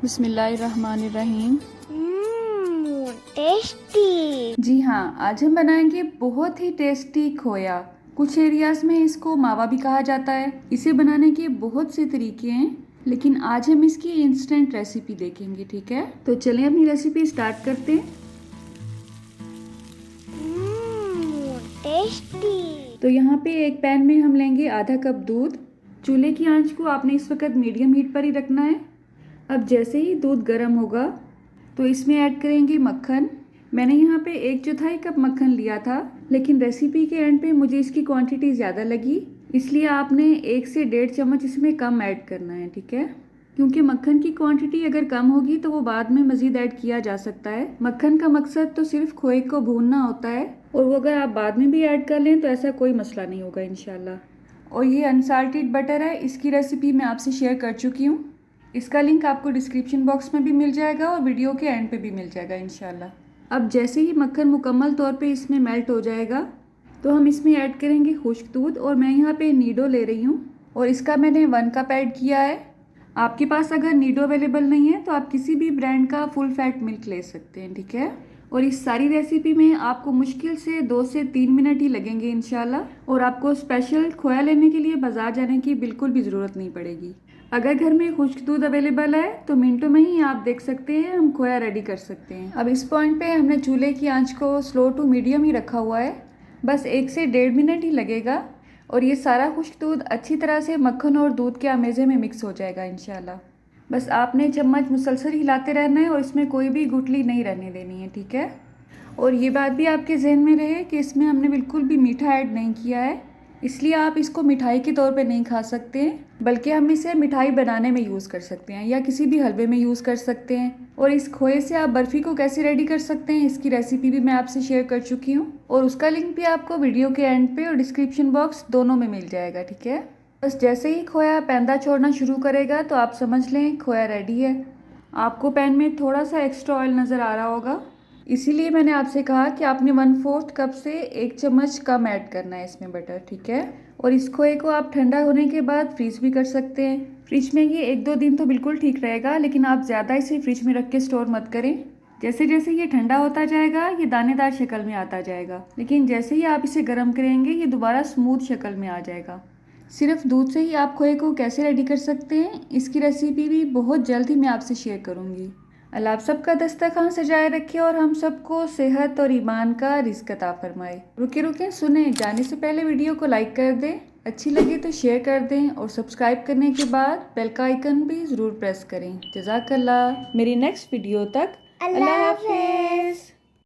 बिस्मिल्लाहिर्रहमानिर्रहीम। टेस्टी। जी हाँ, आज हम बनाएंगे बहुत ही टेस्टी खोया। कुछ एरियाज में इसको मावा भी कहा जाता है। इसे बनाने के बहुत से तरीके हैं, लेकिन आज हम इसकी इंस्टेंट रेसिपी देखेंगे। ठीक है, तो चलें अपनी रेसिपी स्टार्ट करते हैं। टेस्टी। तो यहाँ पे एक पैन में हम लेंगे आधा कप दूध। चूल्हे की आंच को आपने इस वक्त मीडियम हीट पर ही रखना है। अब जैसे ही दूध गर्म होगा तो इसमें ऐड करेंगे मक्खन। मैंने यहाँ पे 1/4 कप मक्खन लिया था, लेकिन रेसिपी के एंड पे मुझे इसकी क्वांटिटी ज़्यादा लगी, इसलिए आपने 1 से 1.5 चम्मच इसमें कम ऐड करना है। ठीक है, क्योंकि मक्खन की क्वांटिटी अगर कम होगी तो वो बाद में मज़ीद ऐड किया जा सकता है। मक्खन का मकसद तो सिर्फ खोए को भूनना होता है, और वो अगर आप बाद में भी ऐड कर लें तो ऐसा कोई मसला नहीं होगा इंशाल्लाह। और ये अनसाल्टेड बटर है, इसकी रेसिपी मैं आपसे शेयर कर चुकी हूँ। इसका लिंक आपको डिस्क्रिप्शन बॉक्स में भी मिल जाएगा और वीडियो के एंड पे भी मिल जाएगा इंशाल्लाह। अब जैसे ही मक्खन मुकम्मल तौर पे इसमें मेल्ट हो जाएगा तो हम इसमें ऐड करेंगे खुश्क दूध, और मैं यहाँ पे नीडो ले रही हूँ और इसका मैंने 1 कप ऐड किया है। आपके पास अगर नीडो अवेलेबल नहीं है तो आप किसी भी ब्रांड का फुल फैट मिल्क ले सकते हैं। ठीक है, और इस सारी रेसिपी में आपको मुश्किल से 2 से 3 मिनट ही लगेंगे इंशाल्लाह, और आपको स्पेशल खोया लेने के लिए बाज़ार जाने की बिल्कुल भी ज़रूरत नहीं पड़ेगी। अगर घर में खुश्क दूध अवेलेबल है तो मिनटों में ही आप देख सकते हैं हम खोया रेडी कर सकते हैं। अब इस पॉइंट पे हमने चूल्हे की आंच को स्लो टू मीडियम ही रखा हुआ है। बस 1 से 1.5 मिनट ही लगेगा और ये सारा खुश्क दूध अच्छी तरह से मक्खन और दूध के आमेज़े में मिक्स हो जाएगा इंशाल्लाह। बस आपने चम्मच मुसलसल हिलाते रहना है और इसमें कोई भी गुठली नहीं रहने देनी है। ठीक है, और ये बात भी आपके जहन में रहे कि इसमें हमने बिल्कुल भी मीठा ऐड नहीं किया है, इसलिए आप इसको मिठाई के तौर पे नहीं खा सकते हैं, बल्कि हम इसे मिठाई बनाने में यूज़ कर सकते हैं या किसी भी हलवे में यूज़ कर सकते हैं। और इस खोए से आप बर्फ़ी को कैसे रेडी कर सकते हैं इसकी रेसिपी भी मैं आपसे शेयर कर चुकी हूँ, और उसका लिंक भी आपको वीडियो के एंड पे और डिस्क्रिप्शन बॉक्स दोनों में मिल जाएगा। ठीक है, बस जैसे ही खोया पैंदा छोड़ना शुरू करेगा तो आप समझ लें खोया रेडी है। आपको पैन में थोड़ा सा एक्स्ट्रा ऑयल नज़र आ रहा होगा, इसीलिए मैंने आपसे कहा कि आपने 1/4 कप से 1 चम्मच कम ऐड करना है इसमें बटर। ठीक है, और इस खोए को आप ठंडा होने के बाद फ्रीज भी कर सकते हैं। फ्रिज में ये 1-2 दिन तो बिल्कुल ठीक रहेगा, लेकिन आप ज़्यादा इसे फ्रिज में रख के स्टोर मत करें। जैसे जैसे ये ठंडा होता जाएगा ये दानेदार शक्ल में आता जाएगा, लेकिन जैसे ही आप इसे गर्म करेंगे ये दोबारा स्मूथ शक्ल में आ जाएगा। सिर्फ दूध से ही आप खोए को कैसे रेडी कर सकते हैं इसकी रेसिपी भी बहुत जल्द ही मैं आपसे शेयर करूँगी। अल्लाह आप सबका दस्तरखान सजाए रखे और हम सबको सेहत और ईमान का रिज़्क अता फरमाए। रुके रुके सुने, जाने से पहले वीडियो को लाइक कर दें, अच्छी लगे तो शेयर कर दें, और सब्सक्राइब करने के बाद बेल का आइकन भी ज़रूर प्रेस करें। जज़ाकल्लाह। मेरी नेक्स्ट वीडियो तक अल्लाह हाफ़िज़।